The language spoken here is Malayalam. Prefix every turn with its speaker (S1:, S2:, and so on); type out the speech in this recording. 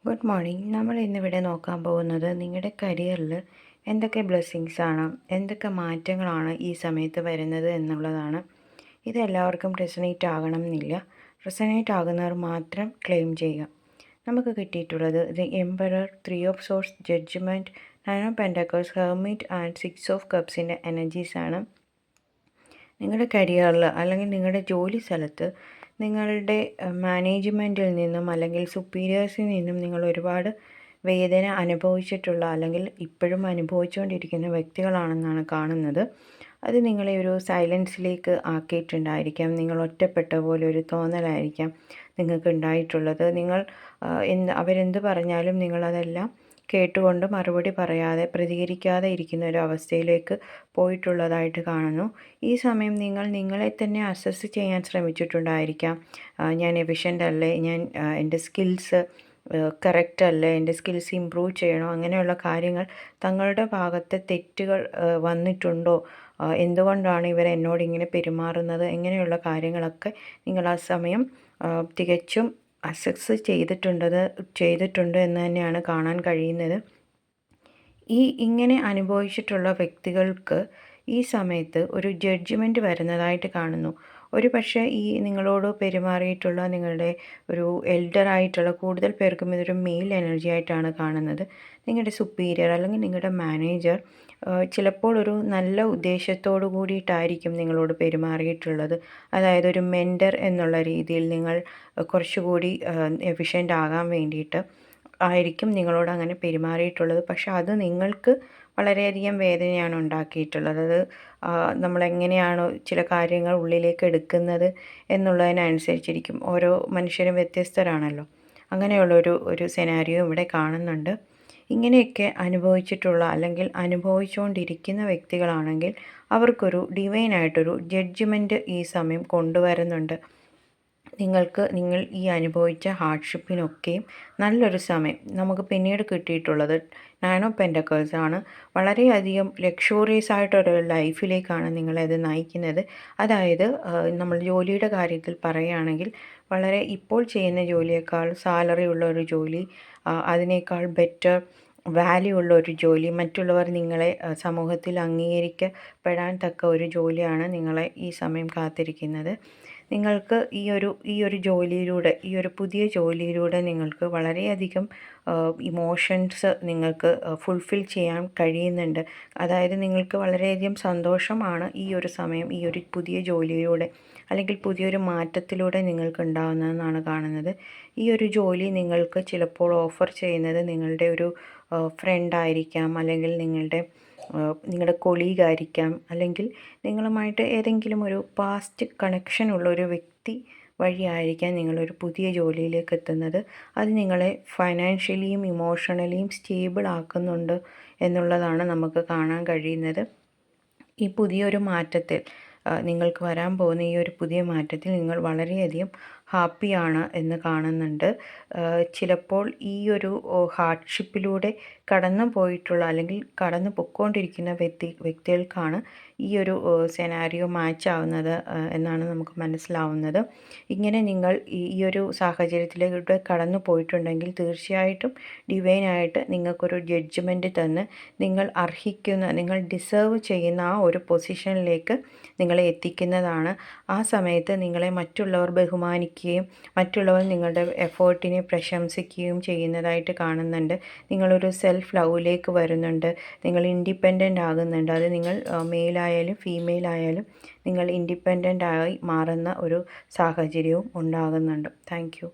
S1: Good morning. നമ്മൾ ഇന്നിവിടെ നോക്കാൻ പോകുന്നത് നിങ്ങളുടെ കരിയറിൽ എന്തൊക്കെ ബ്ലെസ്സിങ്സ് ആണ്, എന്തൊക്കെ മാറ്റങ്ങളാണ് ഈ സമയത്ത് വരുന്നത് എന്നുള്ളതാണ്. ഇത് എല്ലാവർക്കും റെസണേറ്റ് ആകണം എന്നില്ല. റെസണേറ്റ് ആകുന്നവർ മാത്രം ക്ലെയിം ചെയ്യുക. നമുക്ക് കിട്ടിയിട്ടുള്ളത് the emperor, 3 of swords, judgement, 9 of pentacles, hermit and 6 of കപ്സിൻ്റെ എനർജീസാണ്. നിങ്ങളുടെ കരിയറിൽ അല്ലെങ്കിൽ നിങ്ങളുടെ ജോലി സ്ഥലത്ത് നിങ്ങളുടെ മാനേജ്മെൻറ്റിൽ നിന്നും അല്ലെങ്കിൽ സുപ്പീരിയേഴ്സിൽ നിന്നും നിങ്ങൾ ഒരുപാട് വേദന അനുഭവിച്ചിട്ടുള്ള അല്ലെങ്കിൽ ഇപ്പോഴും അനുഭവിച്ചുകൊണ്ടിരിക്കുന്ന വ്യക്തികളാണെന്നാണ് കാണുന്നത്. അത് നിങ്ങളെ ഒരു സൈലൻസിലേക്ക് ആക്കിയിട്ടുണ്ടായിരിക്കാം. നിങ്ങൾ ഒറ്റപ്പെട്ട പോലെ ഒരു തോന്നലായിരിക്കാം നിങ്ങൾക്ക് ഉണ്ടായിട്ടുള്ളത്. നിങ്ങൾ അവരെന്ത് പറഞ്ഞാലും നിങ്ങളതെല്ലാം കേട്ടുകൊണ്ട് മറുപടി പറയാതെ പ്രതികരിക്കാതെ ഇരിക്കുന്ന ഒരു അവസ്ഥയിലേക്ക് പോയിട്ടുള്ളതായിട്ട് കാണുന്നു. ഈ സമയം നിങ്ങൾ നിങ്ങളെ തന്നെ അസസ് ചെയ്യാൻ ശ്രമിച്ചിട്ടുണ്ടായിരിക്കാം. ഞാൻ എഫിഷ്യൻ്റ് അല്ലേ, ഞാൻ എൻ്റെ സ്കിൽസ് കറക്റ്റ് അല്ലേ, എൻ്റെ സ്കിൽസ് ഇമ്പ്രൂവ് ചെയ്യണോ, അങ്ങനെയുള്ള കാര്യങ്ങൾ തങ്ങളുടെ ഭാഗത്തെ തെറ്റുകൾ വന്നിട്ടുണ്ടോ, എന്തുകൊണ്ടാണ് ഇവർ എന്നോട് ഇങ്ങനെ പെരുമാറുന്നത്, ഇങ്ങനെയുള്ള കാര്യങ്ങളൊക്കെ നിങ്ങൾ ആ സമയം തികച്ചും അസസ് ചെയ്തിട്ടുണ്ട് എന്ന് തന്നെയാണ് കാണാൻ കഴിയുന്നത്. ഇങ്ങനെ അനുഭവിച്ചിട്ടുള്ള വ്യക്തികൾക്ക് ഈ സമയത്ത് ഒരു ജഡ്ജ്മെൻറ്റ് വരുന്നതായിട്ട് കാണുന്നു. ഒരു പക്ഷേ നിങ്ങളോട് പെരുമാറിയിട്ടുള്ള നിങ്ങളുടെ ഒരു എൽഡറായിട്ടുള്ള കൂടുതൽ പേർക്കും ഇതൊരു മെയിൽ എനർജി ആയിട്ടാണ് കാണുന്നത്. നിങ്ങളുടെ സുപ്പീരിയർ അല്ലെങ്കിൽ നിങ്ങളുടെ മാനേജർ ചിലപ്പോൾ ഒരു നല്ല ഉദ്ദേശത്തോടു കൂടിയിട്ടായിരിക്കും നിങ്ങളോട് പെരുമാറിയിട്ടുള്ളത്. അതായത് ഒരു മെൻറ്റർ എന്നുള്ള രീതിയിൽ നിങ്ങൾ കുറച്ചുകൂടി എഫിഷ്യൻ്റ് ആകാൻ വേണ്ടിയിട്ട് ആയിരിക്കും നിങ്ങളോട് അങ്ങനെ പെരുമാറിയിട്ടുള്ളത്. പക്ഷെ അത് നിങ്ങൾക്ക് വളരെയധികം വേദനയാണ് ഉണ്ടാക്കിയിട്ടുള്ളത്. അത് നമ്മളെങ്ങനെയാണോ ചില കാര്യങ്ങൾ ഉള്ളിലേക്ക് എടുക്കുന്നത് എന്നുള്ളതിനനുസരിച്ചിരിക്കും. ഓരോ മനുഷ്യരും വ്യത്യസ്തരാണല്ലോ. അങ്ങനെയുള്ളൊരു സെനാരിയോ ഇവിടെ കാണുന്നുണ്ട്. ഇങ്ങനെയൊക്കെ അനുഭവിച്ചിട്ടുള്ള അല്ലെങ്കിൽ അനുഭവിച്ചുകൊണ്ടിരിക്കുന്ന വ്യക്തികളാണെങ്കിൽ അവർക്കൊരു ഡിവൈനായിട്ടൊരു ജഡ്ജ്മെൻറ്റ് ഈ സമയം കൊണ്ടുവരുന്നുണ്ട്. നിങ്ങൾ ഈ അനുഭവിച്ച ഹാർഡ്ഷിപ്പിനൊക്കെയും നല്ലൊരു സമയം നമുക്ക് പിന്നീട് കിട്ടിയിട്ടുള്ളത് 9 ഓഫ് പെൻറ്റക്കിൾസ് ആണ്. വളരെയധികം ലക്ഷൂറിയസ് ആയിട്ടൊരു ലൈഫിലേക്കാണ് നിങ്ങളത് നയിക്കുന്നത്. അതായത് നമ്മൾ ജോലിയുടെ കാര്യത്തിൽ പറയുകയാണെങ്കിൽ വളരെ ഇപ്പോൾ ചെയ്യുന്ന ജോലിയേക്കാൾ സാലറി ഉള്ള ഒരു ജോലി, അതിനേക്കാൾ ബെറ്റർ വാല്യൂ ഉള്ള ഒരു ജോലി, മറ്റുള്ളവർ നിങ്ങളെ സമൂഹത്തിൽ അംഗീകരിക്കപ്പെടാൻ തക്ക ഒരു ജോലിയാണ് നിങ്ങളെ ഈ സമയം കാത്തിരിക്കുന്നത്. നിങ്ങൾക്ക് ഈ ഒരു ജോലിയിലൂടെ, ഈ ഒരു പുതിയ ജോലിയിലൂടെ നിങ്ങൾക്ക് വളരെയധികം ഇമോഷൻസ് നിങ്ങൾക്ക് ഫുൾഫിൽ ചെയ്യാൻ കഴിയുന്നുണ്ട്. അതായത് നിങ്ങൾക്ക് വളരെയധികം സന്തോഷമാണ് ഈ ഒരു സമയം ഈ ഒരു പുതിയ ജോലിയിലൂടെ അല്ലെങ്കിൽ പുതിയൊരു മാറ്റത്തിലൂടെ നിങ്ങൾക്ക് ഉണ്ടാകുന്നതെന്നാണ് കാണുന്നത്. ഈ ഒരു ജോലി നിങ്ങൾക്ക് ചിലപ്പോൾ ഓഫർ ചെയ്യുന്നത് നിങ്ങളുടെ ഒരു ഫ്രണ്ടായിരിക്കാം, അല്ലെങ്കിൽ നിങ്ങളുടെ കൊളീഗായിരിക്കാം, അല്ലെങ്കിൽ നിങ്ങളുമായിട്ട് ഏതെങ്കിലും ഒരു പാസ്റ്റ് കണക്ഷൻ ഉള്ളൊരു വ്യക്തി വഴിയായിരിക്കാം നിങ്ങളൊരു പുതിയ ജോലിയിലേക്ക് എത്തുന്നത്. അത് നിങ്ങളെ ഫൈനാൻഷ്യലിയും ഇമോഷണലിയും സ്റ്റേബിൾ ആക്കുന്നുണ്ട് എന്നുള്ളതാണ് നമുക്ക് കാണാൻ കഴിയുന്നത്. ഈ പുതിയൊരു മാറ്റത്തിൽ നിങ്ങൾക്ക് വരാൻ പോകുന്ന ഈ ഒരു പുതിയ മാറ്റത്തിൽ നിങ്ങൾ വളരെയധികം ഹാപ്പിയാണ് എന്ന് കാണുന്നുണ്ട്. ചിലപ്പോൾ ഈ ഒരു ഹാർഡ്ഷിപ്പിലൂടെ കടന്നു പോയിട്ടുള്ള അല്ലെങ്കിൽ കടന്നു പൊയ്ക്കൊണ്ടിരിക്കുന്ന വ്യക്തികൾക്കാണ് ഈ ഒരു സെനാരിയോ മാച്ച് ആവുന്നത് എന്നാണ് നമുക്ക് മനസ്സിലാവുന്നത്. ഇങ്ങനെ നിങ്ങൾ ഈ ഒരു സാഹചര്യത്തിലൂടെ കടന്നു പോയിട്ടുണ്ടെങ്കിൽ തീർച്ചയായിട്ടും ഡിവൈനായിട്ട് നിങ്ങൾക്കൊരു ജഡ്ജ്മെൻറ്റ് തന്ന് നിങ്ങൾ ഡിസേർവ് ചെയ്യുന്ന ആ ഒരു പൊസിഷനിലേക്ക് നിങ്ങളെ എത്തിക്കുന്നതാണ്. ആ സമയത്ത് നിങ്ങളെ മറ്റുള്ളവർ ബഹുമാനിക്കുകയും മറ്റുള്ളവർ നിങ്ങളുടെ എഫേർട്ടിനെ പ്രശംസിക്കുകയും ചെയ്യുന്നതായിട്ട് കാണുന്നുണ്ട്. നിങ്ങളൊരു സെൽഫ് ലവിലേക്ക് വരുന്നുണ്ട്, നിങ്ങൾ ഇൻഡിപെൻഡൻ്റ് ആകുന്നുണ്ട്. അത് നിങ്ങൾ മെയിലായാലും ഫീമെയിലായാലും നിങ്ങൾ ഇൻഡിപെൻഡൻ്റ് ആയി മാറുന്ന ഒരു സാഹചര്യവും ഉണ്ടാകുന്നുണ്ട്. Thank you.